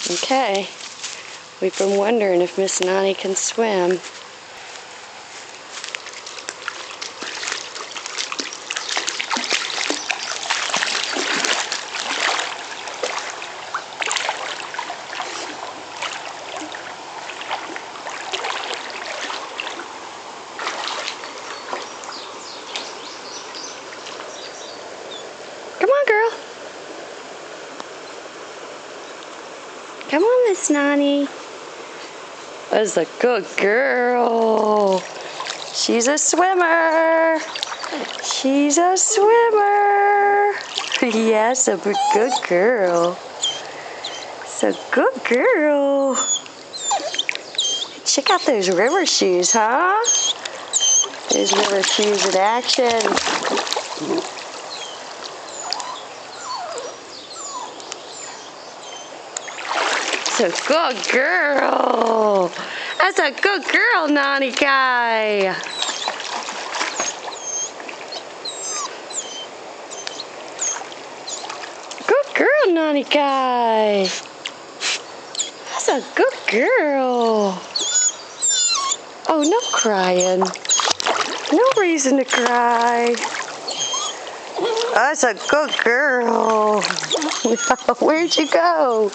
Okay, we've been wondering if Miss Nani can swim. Come on, girl. Come on, Miss Nani. That's a good girl. She's a swimmer. She's a swimmer. Yes, a good girl. It's a good girl. Check out those river shoes, huh? Those river shoes in action. That's a good girl. That's a good girl, Nani Kai. Good girl, Nani Kai. That's a good girl. Oh, no crying. No reason to cry. That's a good girl. Where'd you go?